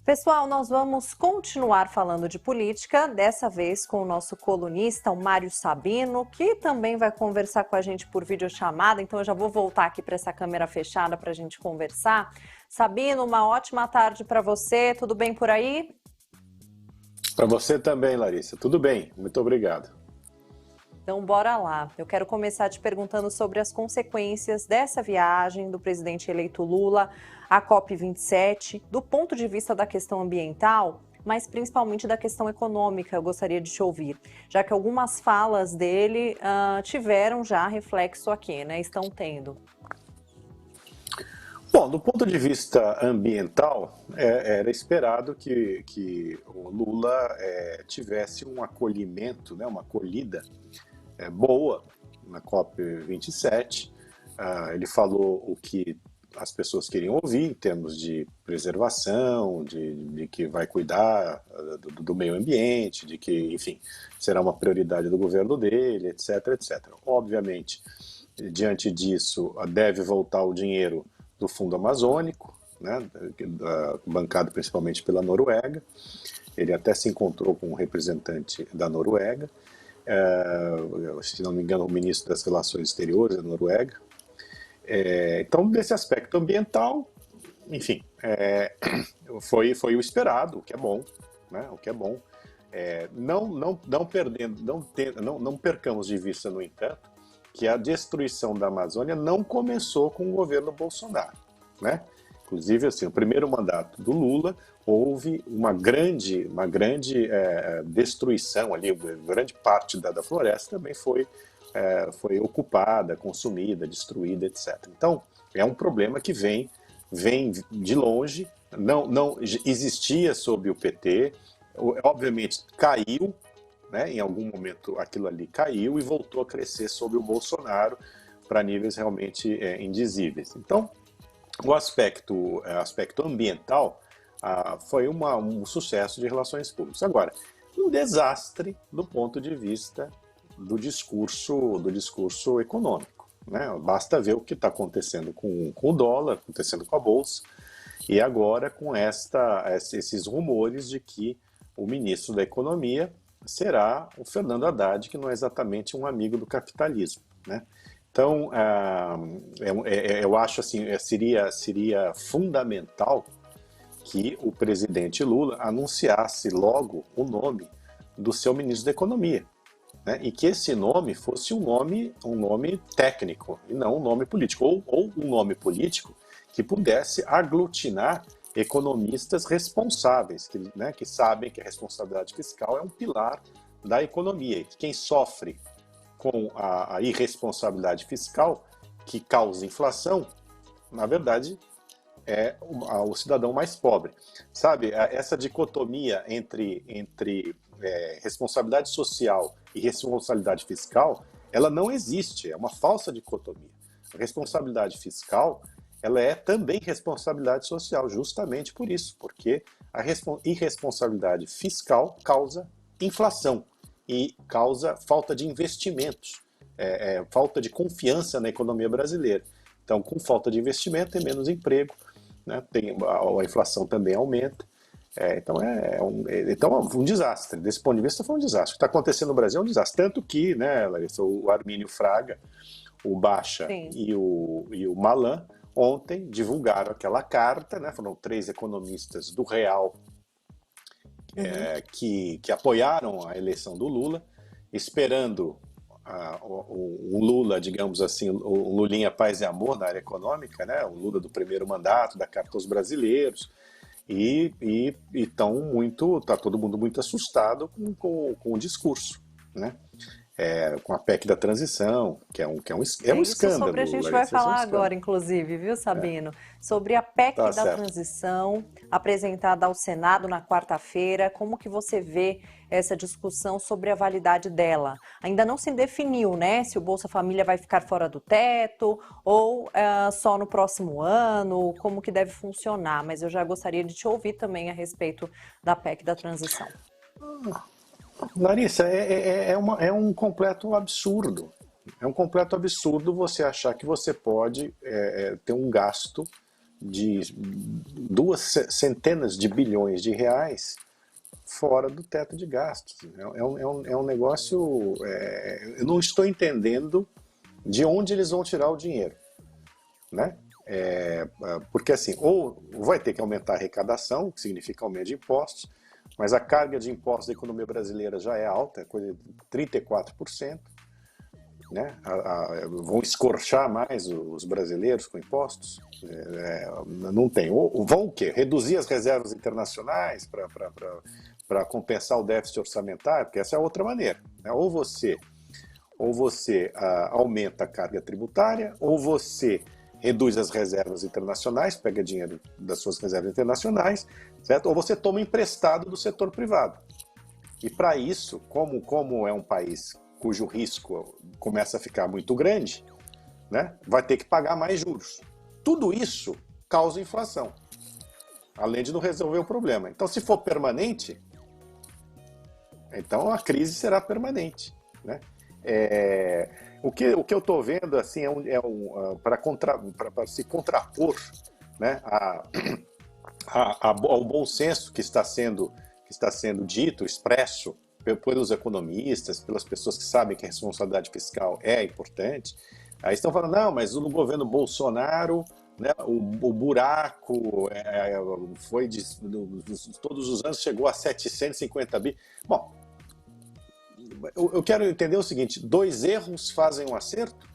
Pessoal, nós vamos continuar falando de política, dessa vez com o nosso colunista, o Mário Sabino, que também vai conversar com a gente por videochamada, então eu já vou voltar aqui para essa câmera fechada para a gente conversar. Sabino, uma ótima tarde para você, tudo bem por aí? Para você também, Larissa. Tudo bem, muito obrigado. Então, bora lá. Eu quero começar te perguntando sobre as consequências dessa viagem do presidente eleito Lula à COP27, do ponto de vista da questão ambiental, mas principalmente da questão econômica. Eu gostaria de te ouvir, já que algumas falas dele tiveram já reflexo aqui, né? Estão tendo. Bom, do ponto de vista ambiental, era esperado que o Lula tivesse um acolhimento, né, uma acolhida boa na COP27. Ele falou o que as pessoas queriam ouvir em termos de preservação, de que vai cuidar do meio ambiente, de que, enfim, será uma prioridade do governo dele, etc, etc. Obviamente, diante disso, deve voltar o dinheiro do Fundo Amazônico, né, bancado principalmente pela Noruega. Ele até se encontrou com um representante da Noruega, se não me engano, o ministro das Relações Exteriores da Noruega. Então, nesse aspecto ambiental, enfim, foi o esperado, o que é bom, né? O que é bom. Não percamos de vista, no entanto, que a destruição da Amazônia não começou com o governo Bolsonaro, né? Inclusive, assim, o primeiro mandato do Lula houve uma grande destruição ali, grande parte da floresta também foi ocupada, consumida, destruída, etc. Então, é um problema que vem de longe, não existia sob o PT, obviamente caiu, né, em algum momento aquilo ali caiu e voltou a crescer sob o Bolsonaro para níveis realmente indizíveis. Então, o aspecto ambiental foi um sucesso de relações públicas. Agora, um desastre do ponto de vista do discurso econômico, né? Basta ver o que está acontecendo com o dólar, acontecendo com a Bolsa, e agora com esses rumores de que o ministro da Economia será o Fernando Haddad, que não é exatamente um amigo do capitalismo, né? Então, eu acho assim, seria fundamental que o presidente Lula anunciasse logo o nome do seu ministro da Economia, né? E que esse nome fosse um nome técnico e não um nome político, ou um nome político que pudesse aglutinar economistas responsáveis, que sabem que a responsabilidade fiscal é um pilar da economia, e que quem sofre com a irresponsabilidade fiscal que causa inflação, na verdade, é o cidadão mais pobre. Sabe, essa dicotomia entre responsabilidade social e responsabilidade fiscal, ela não existe, é uma falsa dicotomia. A responsabilidade fiscal, ela é também responsabilidade social, justamente por isso, porque a irresponsabilidade fiscal causa inflação e causa falta de investimentos, falta de confiança na economia brasileira. Então, com falta de investimento, tem menos emprego, né? A inflação também aumenta. Então, um desastre. Desse ponto de vista, foi um desastre. O que está acontecendo no Brasil é um desastre. Tanto que, né, Larissa, o Armínio Fraga, o Baixa e o Malan, ontem divulgaram aquela carta, né? Foram 3 economistas do Real que apoiaram a eleição do Lula, esperando o Lula, digamos assim, o Lulinha Paz e Amor na área econômica, né? O Lula do primeiro mandato, da Carta aos Brasileiros, e tá todo mundo muito assustado com o discurso, né? Com a PEC da transição, que é um É isso escândalo. sobre a gente vai falar agora, inclusive, viu, Sabino? Sobre a PEC Tá da certo. transição, apresentada ao Senado na quarta-feira. Como que você vê essa discussão sobre a validade dela? Ainda não se definiu, né, se o Bolsa Família vai ficar fora do teto ou só no próximo ano, como que deve funcionar, mas eu já gostaria de te ouvir também a respeito da PEC da transição. Larissa, é um completo absurdo. É um completo absurdo você achar que você pode ter um gasto de duas centenas de bilhões de reais fora do teto de gastos. É um negócio. Eu não estou entendendo de onde eles vão tirar o dinheiro, né? Porque assim, ou vai ter que aumentar a arrecadação, que significa aumento de impostos, mas a carga de impostos da economia brasileira já é alta, é coisa de 34%, né? Vão escorchar mais os brasileiros com impostos? Não tem. Ou vão o quê? Reduzir as reservas internacionais para compensar o déficit orçamentário? Porque essa é a outra maneira, né? Ou você aumenta a carga tributária, ou você reduz as reservas internacionais, pega dinheiro das suas reservas internacionais, certo? Ou você toma emprestado do setor privado. E para isso, como é um país cujo risco começa a ficar muito grande, né, vai ter que pagar mais juros. Tudo isso causa inflação, além de não resolver o problema. Então, se for permanente, então a crise será permanente, né? O que eu estou vendo assim para se contrapor, né, ao bom senso que está sendo dito, expresso pelos economistas, pelas pessoas que sabem que a responsabilidade fiscal é importante. Aí estão falando, não, mas no governo Bolsonaro, né, o buraco foi todos os anos chegou a 750 bi. Bom, eu quero entender o seguinte: 2 erros fazem um acerto?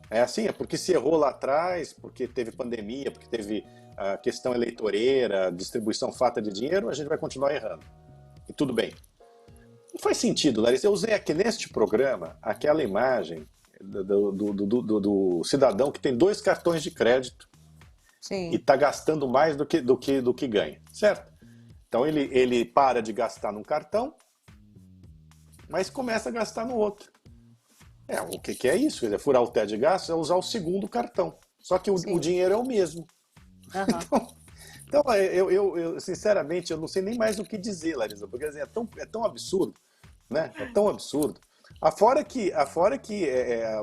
É assim? É porque se errou lá atrás, porque teve pandemia, porque teve a questão eleitoreira, distribuição farta de dinheiro, a gente vai continuar errando. E tudo bem. Não faz sentido, Larissa. Eu usei aqui neste programa aquela imagem do cidadão que tem 2 cartões de crédito. Sim. E está gastando mais do que ganha, certo? Então ele para de gastar num cartão, mas começa a gastar no outro. O que é isso? Ele é furar o teto de gastos, é usar o segundo cartão. Só que o dinheiro é o mesmo. Uhum. Então eu sinceramente, eu não sei nem mais o que dizer, Larissa, porque assim, é tão absurdo, né? É tão absurdo. Afora que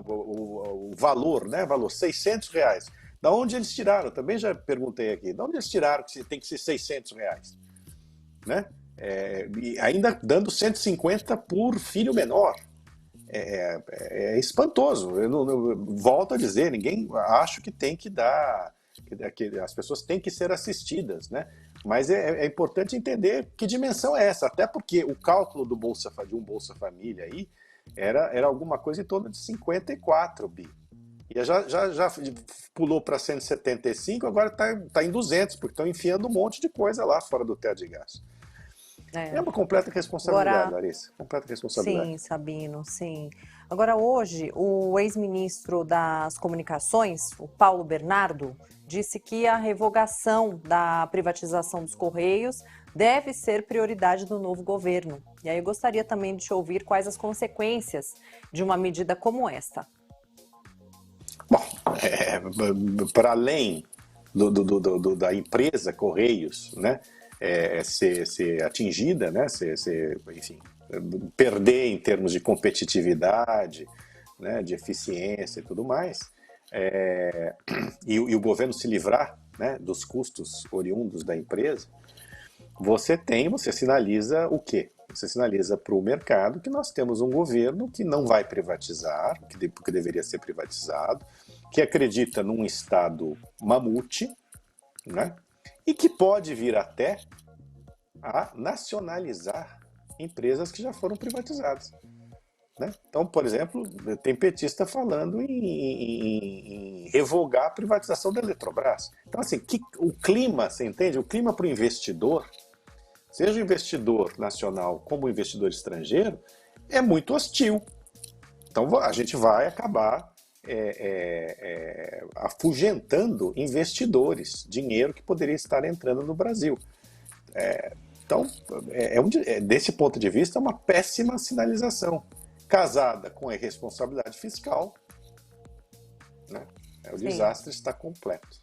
o valor, né? Valor R$600. Da onde eles tiraram? Também já perguntei aqui. Da onde eles tiraram que tem que ser R$600? Né? E ainda dando 150 por filho menor. É espantoso. Eu volto a dizer, ninguém acho que tem que dar, que as pessoas têm que ser assistidas, né? Mas é importante entender que dimensão é essa, até porque o cálculo de um Bolsa Família aí era alguma coisa em torno de 54 bi. E já pulou para 175, agora está em 200, porque estão enfiando um monte de coisa lá fora do teto de gastos. É uma completa responsabilidade, agora, Larissa. Completa responsabilidade. Sim, Sabino, sim. Agora, hoje, o ex-ministro das Comunicações, o Paulo Bernardo, disse que a revogação da privatização dos Correios deve ser prioridade do novo governo. E aí eu gostaria também de te ouvir quais as consequências de uma medida como esta. Bom, para além da empresa Correios, né, ser atingida, né, enfim, perder em termos de competitividade, né, de eficiência e tudo mais, e o governo se livrar, né, dos custos oriundos da empresa, você sinaliza o quê? Você sinaliza para o mercado que nós temos um governo que não vai privatizar, porque deveria ser privatizado, que acredita num Estado mamute, né? E que pode vir até a nacionalizar empresas que já foram privatizadas. Né? Então, por exemplo, tem petista falando em revogar a privatização da Eletrobras. Então, assim, o clima, você entende? O clima para o investidor, seja o investidor nacional como o investidor estrangeiro, é muito hostil. Então, a gente vai acabar afugentando investidores, dinheiro que poderia estar entrando no Brasil. Então, desse ponto de vista, é uma péssima sinalização, casada com a irresponsabilidade fiscal, né? O desastre está completo.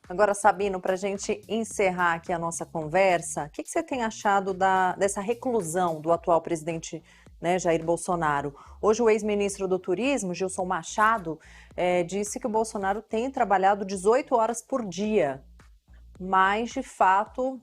Agora, Sabino, para a gente encerrar aqui a nossa conversa, o que você tem achado dessa reclusão do atual presidente né, Jair Bolsonaro. Hoje o ex-ministro do Turismo, Gilson Machado, disse que o Bolsonaro tem trabalhado 18 horas por dia, mas de fato,